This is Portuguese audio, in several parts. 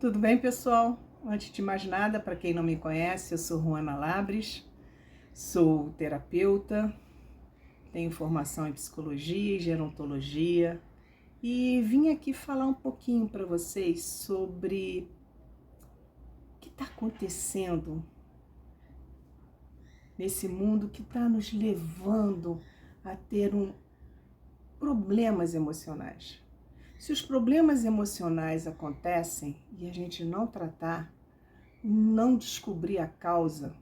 Tudo bem, pessoal? Antes de mais nada, para quem não me conhece, eu sou Ruana Labres, sou terapeuta, tenho formação em psicologia e gerontologia e vim aqui falar um pouquinho para vocês sobre o que está acontecendo nesse mundo que está nos levando a ter problemas emocionais. Se os problemas emocionais acontecem e a gente não tratar, não descobrir a causa,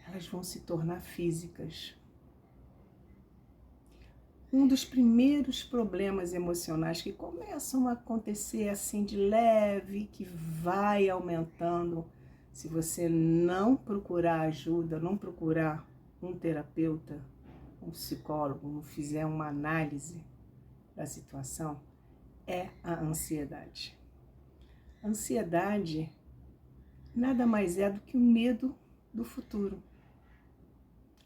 elas vão se tornar físicas. Um dos primeiros problemas emocionais que começam a acontecer assim de leve, que vai aumentando, se você não procurar ajuda, não procurar um terapeuta, um psicólogo, não fizer uma análise da situação, é a ansiedade. A ansiedade nada mais é do que o medo do futuro.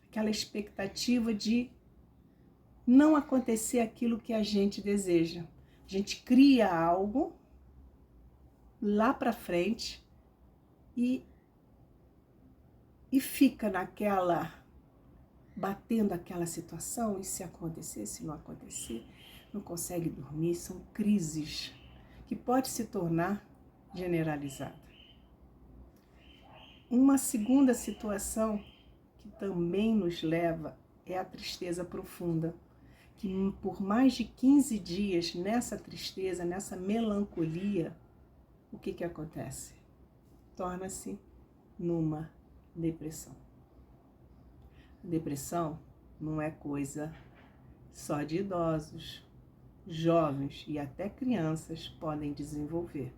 Aquela expectativa de não acontecer aquilo que a gente deseja. A gente cria algo lá para frente e fica naquela, batendo aquela situação, e se acontecer, se não acontecer, não consegue dormir. São crises que pode se tornar generalizada. Uma segunda situação que também nos leva é a tristeza profunda, que por mais de 15 dias nessa tristeza, nessa melancolia, o que acontece? Torna-se numa depressão. A depressão não é coisa só de idosos, jovens e até crianças podem desenvolver.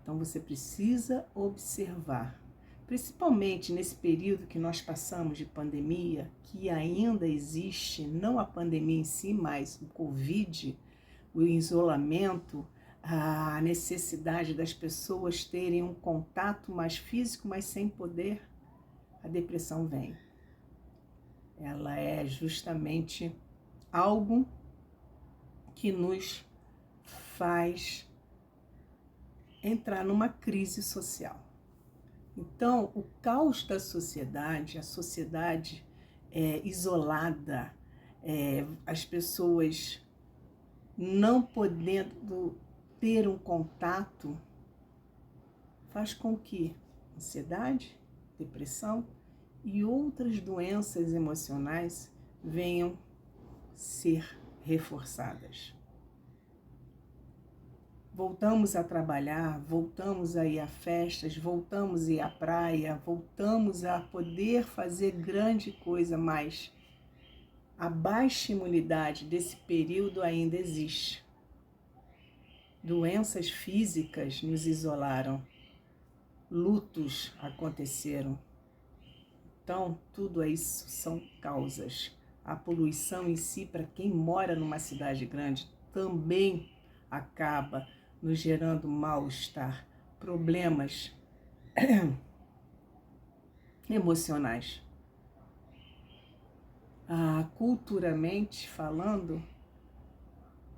Então você precisa observar, principalmente nesse período que nós passamos de pandemia, que ainda existe, não a pandemia em si, mas o Covid, o isolamento, a necessidade das pessoas terem um contato mais físico, mas sem poder, a depressão vem. Ela é justamente algo que nos faz entrar numa crise social. Então, o caos da sociedade, a sociedade isolada, as pessoas não podendo ter um contato, faz com que ansiedade, depressão e outras doenças emocionais venham ser reforçadas. Voltamos a trabalhar, voltamos a ir a festas, voltamos a ir à praia, voltamos a poder fazer grande coisa, mas a baixa imunidade desse período ainda existe. Doenças físicas nos isolaram, lutos aconteceram. Então, tudo isso são causas. A poluição em si, para quem mora numa cidade grande, também acaba nos gerando mal-estar, problemas emocionais. Culturalmente falando,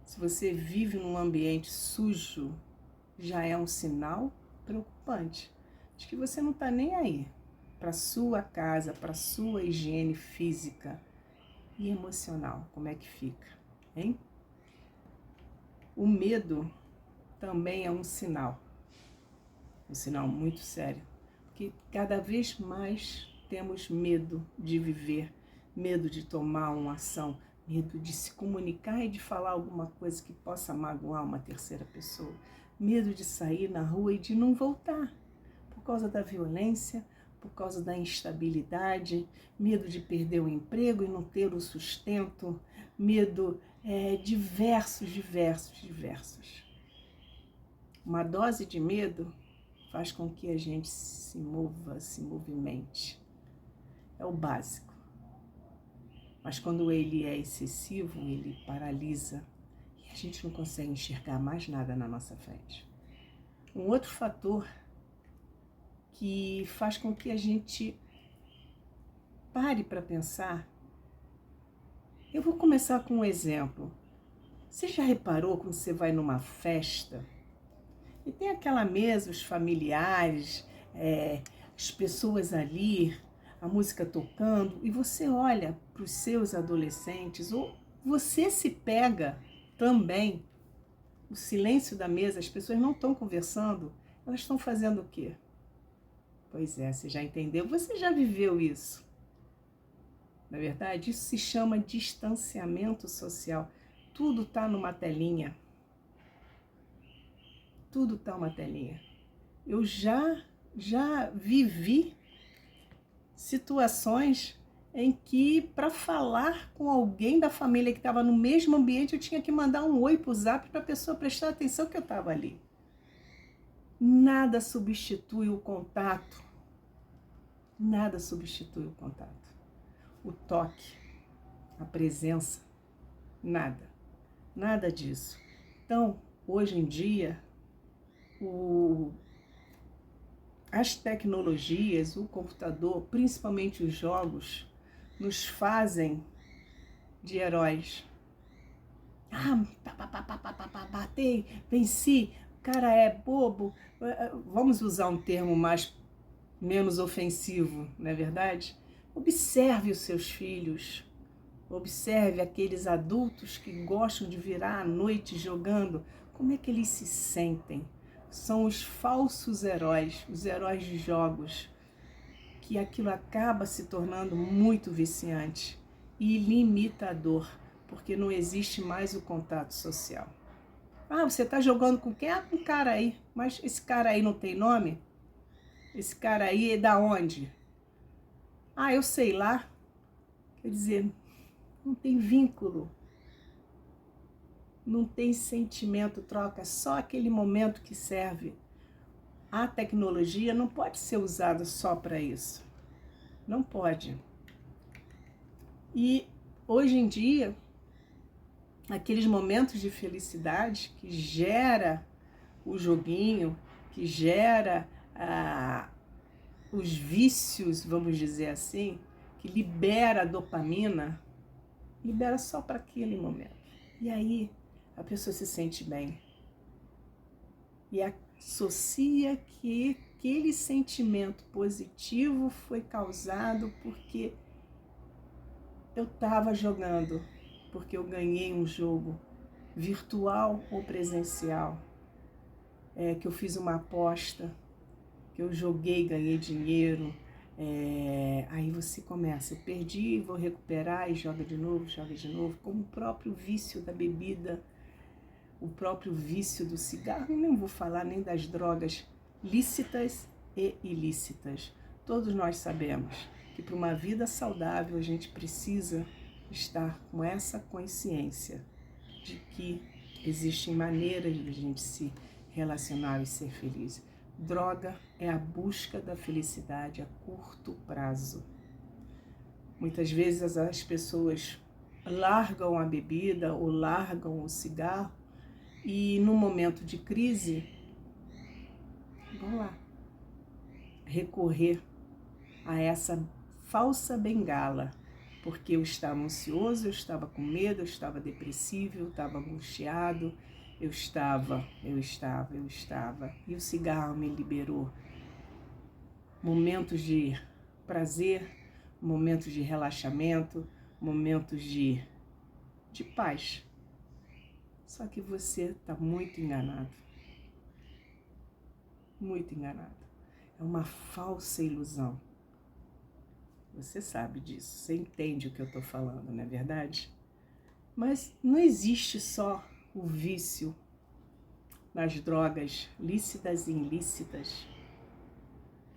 se você vive num ambiente sujo, já é um sinal preocupante de que você não está nem aí para sua casa, para sua higiene física e emocional. Como é que fica, hein? O medo também é um sinal muito sério, porque cada vez mais temos medo de viver, medo de tomar uma ação, medo de se comunicar e de falar alguma coisa que possa magoar uma terceira pessoa, medo de sair na rua e de não voltar, por causa da violência, por causa da instabilidade, medo de perder o emprego e não ter o sustento, medo diversos. Uma dose de medo faz com que a gente se mova, se movimente. É o básico. Mas quando ele é excessivo, ele paralisa e a gente não consegue enxergar mais nada na nossa frente. Um outro fator que faz com que a gente pare para pensar. Eu vou começar com um exemplo. Você já reparou quando você vai numa festa E tem aquela mesa, os familiares, as pessoas ali, a música tocando, e você olha para os seus adolescentes, ou você se pega também, o silêncio da mesa, as pessoas não estão conversando, elas estão fazendo o quê? Pois é, você já entendeu, você já viveu isso. Na verdade, isso se chama distanciamento social. Tudo está numa telinha. Tudo está numa telinha. Eu já vivi situações em que, para falar com alguém da família que estava no mesmo ambiente, eu tinha que mandar um oi pro zap para a pessoa prestar atenção que eu estava ali. Nada substitui o contato. Nada substitui o contato. O toque, a presença, nada. Nada disso. Então, hoje em dia, as tecnologias, o computador, principalmente os jogos, nos fazem de heróis. Batei, venci, o cara é bobo. Vamos usar um termo menos ofensivo, não é verdade? Observe os seus filhos. Observe aqueles adultos que gostam de virar à noite jogando. Como é que eles se sentem? São os falsos heróis, os heróis de jogos, que aquilo acaba se tornando muito viciante e limitador, porque não existe mais o contato social. Você está jogando com quem? Com um cara aí. Mas esse cara aí não tem nome? Esse cara aí é da onde? Eu sei lá. Quer dizer, não tem vínculo. Não tem sentimento, troca, só aquele momento que serve. A tecnologia não pode ser usada só para isso. Não pode. E hoje em dia, aqueles momentos de felicidade que gera o joguinho, que gera os vícios, vamos dizer assim, que libera a dopamina, libera só para aquele momento. E aí a pessoa se sente bem. E associa que aquele sentimento positivo foi causado porque eu estava jogando, porque eu ganhei um jogo virtual ou presencial, que eu fiz uma aposta, que eu joguei, ganhei dinheiro. Aí você começa, eu perdi, vou recuperar e joga de novo, como o próprio vício da bebida, o próprio vício do cigarro, e não vou falar nem das drogas lícitas e ilícitas. Todos nós sabemos que para uma vida saudável a gente precisa estar com essa consciência de que existem maneiras de a gente se relacionar e ser feliz. Droga é a busca da felicidade a curto prazo. Muitas vezes as pessoas largam a bebida ou largam o cigarro e no momento de crise, vão lá, recorrer a essa falsa bengala, porque eu estava ansioso, eu estava com medo, eu estava depressivo, eu estava angustiado, eu estava, e o cigarro me liberou momentos de prazer, momentos de relaxamento, momentos de paz. Só que você está muito enganado. Muito enganado. É uma falsa ilusão. Você sabe disso, você entende o que eu estou falando, não é verdade? Mas não existe só o vício nas drogas lícitas e ilícitas.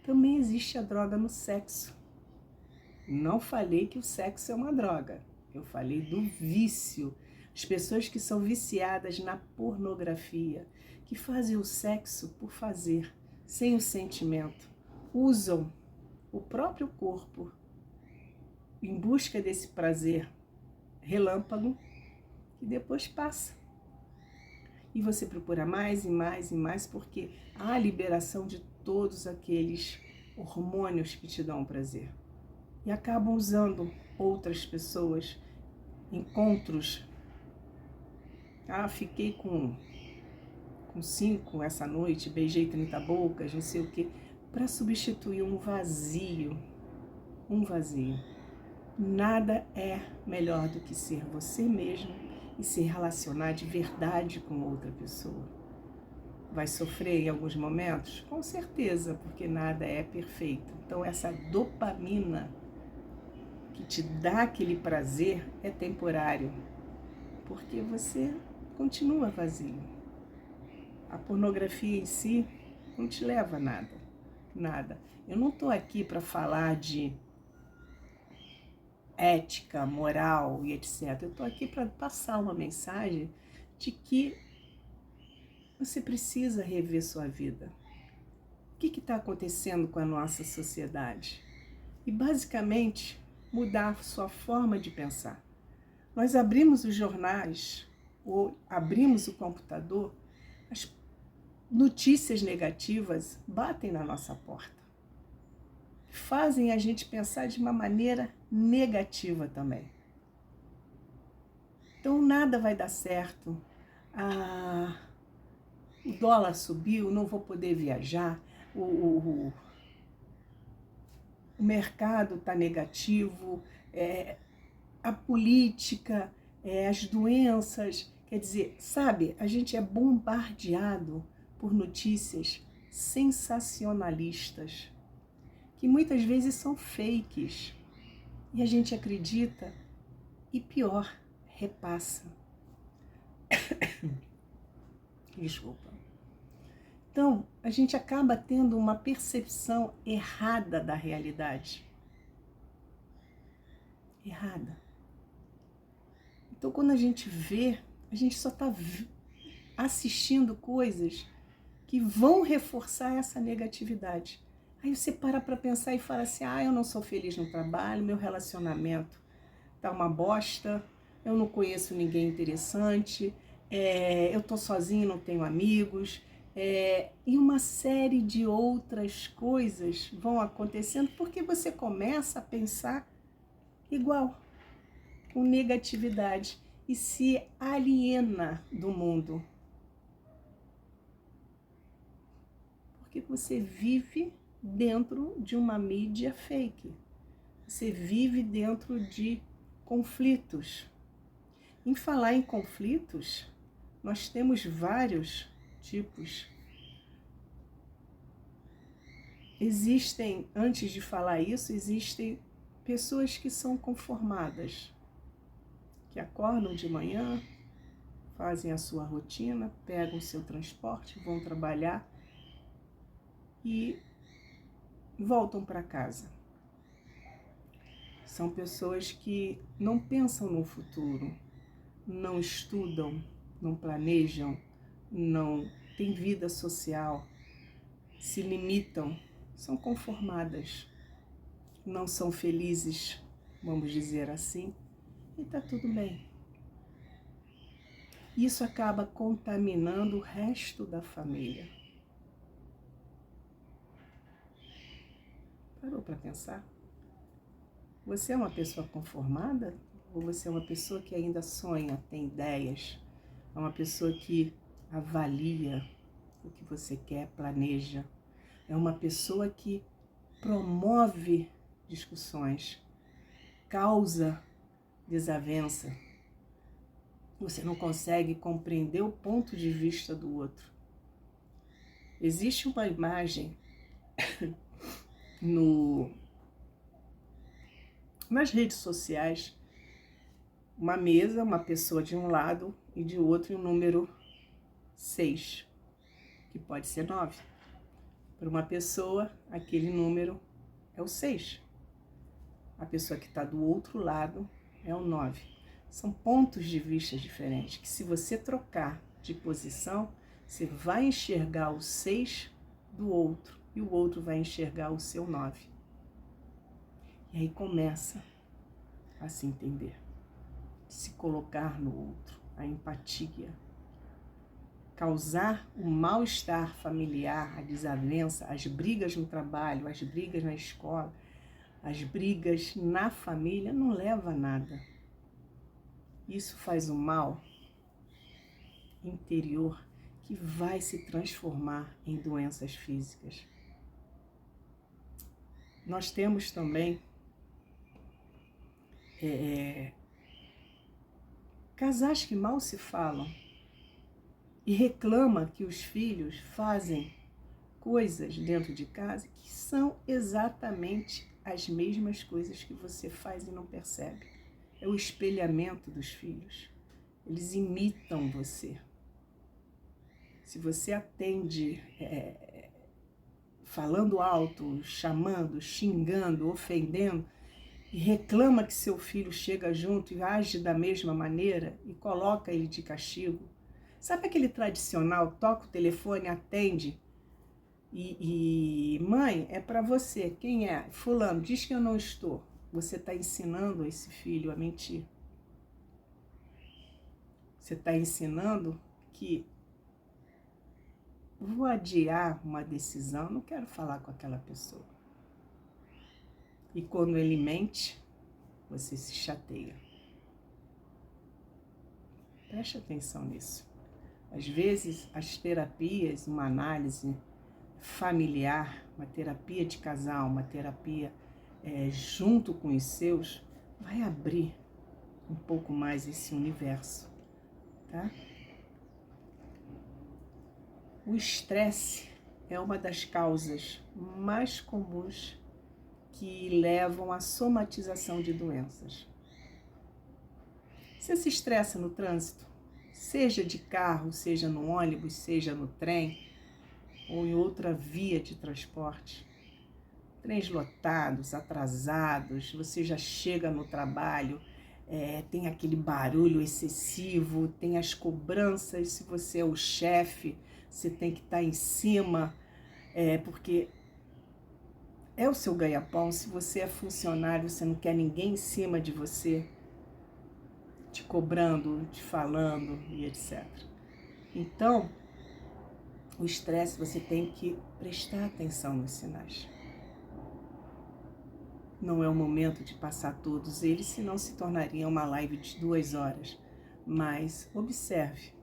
Também existe a droga no sexo. Não falei que o sexo é uma droga. Eu falei do vício. As pessoas que são viciadas na pornografia, que fazem o sexo por fazer, sem o sentimento, usam o próprio corpo em busca desse prazer relâmpago e depois passa. E você procura mais e mais e mais porque há a liberação de todos aqueles hormônios que te dão prazer. E acabam usando outras pessoas, encontros. Fiquei com com 5 essa noite, beijei 30 bocas, não sei o quê, para substituir um vazio. Um vazio. Nada é melhor do que ser você mesmo e se relacionar de verdade com outra pessoa. Vai sofrer em alguns momentos? Com certeza, porque nada é perfeito. Então essa dopamina que te dá aquele prazer é temporário, porque você continua vazio. A pornografia em si não te leva a nada, nada. Eu não estou aqui para falar de ética, moral e etc. Eu estou aqui para passar uma mensagem de que você precisa rever sua vida. O que está acontecendo com a nossa sociedade? E basicamente mudar sua forma de pensar. Nós abrimos os jornais ou abrimos o computador, as notícias negativas batem na nossa porta. Fazem a gente pensar de uma maneira negativa também. Então nada vai dar certo. O dólar subiu, não vou poder viajar, o mercado está negativo, a política, as doenças, quer dizer, sabe, a gente é bombardeado por notícias sensacionalistas, que muitas vezes são fakes, e a gente acredita e pior, repassa. Desculpa. Então, a gente acaba tendo uma percepção errada da realidade. Errada. Então, quando a gente vê, a gente só está assistindo coisas que vão reforçar essa negatividade. Aí você para pensar e fala assim, eu não sou feliz no trabalho, meu relacionamento tá uma bosta, eu não conheço ninguém interessante, eu tô sozinho, não tenho amigos, e uma série de outras coisas vão acontecendo porque você começa a pensar igual, com negatividade, e se aliena do mundo. Porque você vive dentro de uma mídia fake. Você vive dentro de conflitos. Em falar em conflitos, nós temos vários tipos. Existem, antes de falar isso, existem pessoas que são conformadas, que acordam de manhã, fazem a sua rotina, pegam o seu transporte, vão trabalhar e voltam para casa. São pessoas que não pensam no futuro, não estudam, não planejam, não têm vida social, se limitam, são conformadas, não são felizes, vamos dizer assim, e está tudo bem. Isso acaba contaminando o resto da família. Parou para pensar? Você é uma pessoa conformada? Ou você é uma pessoa que ainda sonha, tem ideias? É uma pessoa que avalia o que você quer, planeja? É uma pessoa que promove discussões, causa desavença? Você não consegue compreender o ponto de vista do outro. Existe uma imagem nas redes sociais, uma mesa, uma pessoa de um lado e de outro e um número 6, que pode ser 9. Para uma pessoa, aquele número é o 6. A pessoa que está do outro lado é o 9. São pontos de vista diferentes, que se você trocar de posição, você vai enxergar o 6 do outro e o outro vai enxergar o seu 9. E aí começa a se entender, se colocar no outro, a empatia, causar o mal-estar familiar, a desavença, as brigas no trabalho, as brigas na escola, as brigas na família, não leva a nada. Isso faz um mal interior que vai se transformar em doenças físicas. Nós temos também casais que mal se falam e reclamam que os filhos fazem coisas dentro de casa que são exatamente as mesmas coisas que você faz e não percebe. É o espelhamento dos filhos. Eles imitam você. Se você atende falando alto, chamando, xingando, ofendendo, e reclama que seu filho chega junto e age da mesma maneira e coloca ele de castigo, sabe aquele tradicional, toca o telefone, atende e mãe, é para você, quem é? Fulano, diz que eu não estou. Você está ensinando esse filho a mentir. Você está ensinando que vou adiar uma decisão, não quero falar com aquela pessoa. E quando ele mente, você se chateia. Preste atenção nisso. Às vezes, as terapias, uma análise familiar, uma terapia de casal, uma terapia junto com os seus, vai abrir um pouco mais esse universo, tá? O estresse é uma das causas mais comuns que levam à somatização de doenças. Você se estressa no trânsito, seja de carro, seja no ônibus, seja no trem ou em outra via de transporte. Trens lotados, atrasados, você já chega no trabalho, tem aquele barulho excessivo, tem as cobranças, se você é o chefe, você tem que estar em cima, porque é o seu ganha-pão. Se você é funcionário, você não quer ninguém em cima de você, te cobrando, te falando e etc. Então, o estresse, você tem que prestar atenção nos sinais. Não é o momento de passar todos eles, senão se tornaria uma live de 2 horas. Mas observe.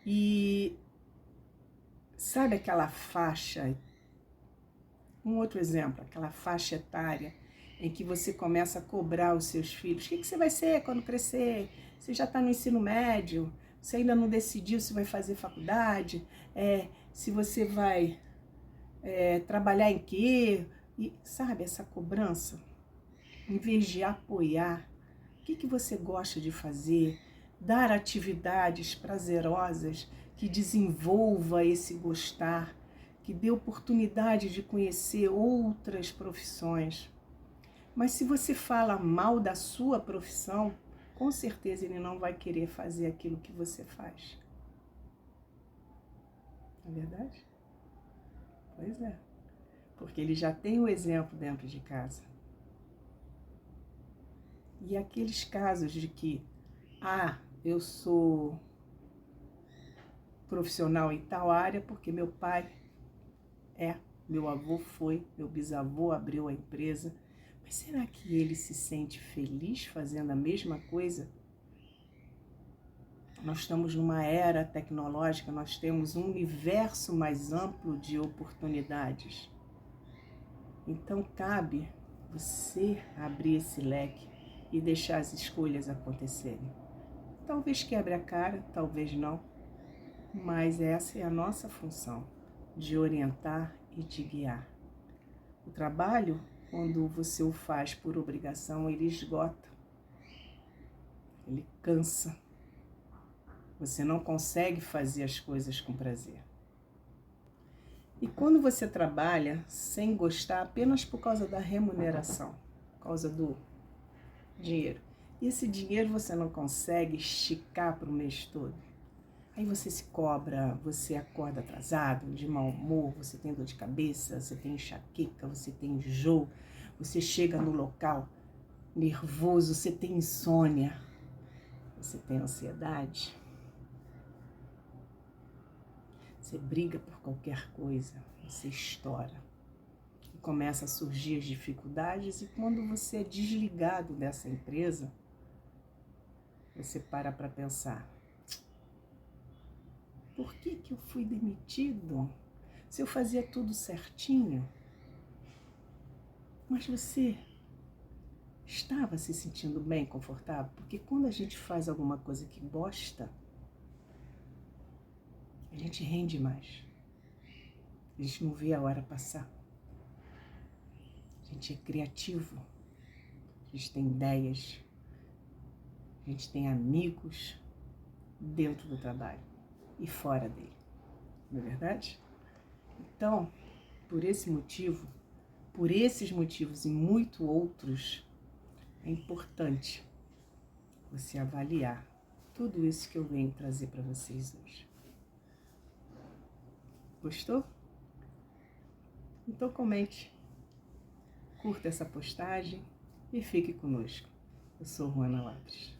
E sabe aquela faixa, um outro exemplo, aquela faixa etária em que você começa a cobrar os seus filhos. O que você vai ser quando crescer? Você já está no ensino médio, você ainda não decidiu se vai fazer faculdade, se você vai trabalhar em quê? E sabe, essa cobrança, em vez de apoiar, o que você gosta de fazer? Dar atividades prazerosas que desenvolva esse gostar, que dê oportunidade de conhecer outras profissões. Mas se você fala mal da sua profissão, com certeza ele não vai querer fazer aquilo que você faz. Não é verdade? Pois é. Porque ele já tem o exemplo dentro de casa. E aqueles casos de que, eu sou profissional em tal área porque meu pai meu avô foi, meu bisavô abriu a empresa. Mas será que ele se sente feliz fazendo a mesma coisa? Nós estamos numa era tecnológica, nós temos um universo mais amplo de oportunidades. Então cabe você abrir esse leque e deixar as escolhas acontecerem. Talvez quebre a cara, talvez não, mas essa é a nossa função, de orientar e de guiar. O trabalho, quando você o faz por obrigação, ele esgota, ele cansa. Você não consegue fazer as coisas com prazer. E quando você trabalha sem gostar apenas por causa da remuneração, por causa do dinheiro, e esse dinheiro você não consegue esticar para o mês todo, aí você se cobra, você acorda atrasado, de mau humor, você tem dor de cabeça, você tem enxaqueca, você tem enjoo, você chega no local nervoso, você tem insônia, você tem ansiedade. Você briga por qualquer coisa, você estoura. E começa a surgir as dificuldades, e quando você é desligado dessa empresa, você para pensar, Por que eu fui demitido? Se eu fazia tudo certinho? Mas você estava se sentindo bem, confortável? Porque quando a gente faz alguma coisa que gosta, a gente rende mais. A gente não vê a hora passar. A gente é criativo. A gente tem ideias. A gente tem amigos dentro do trabalho e fora dele. Não é verdade? Então, por esse motivo, por esses motivos e muito outros, é importante você avaliar tudo isso que eu venho trazer para vocês hoje. Gostou? Então comente, curta essa postagem e fique conosco. Eu sou Ruana Lopes.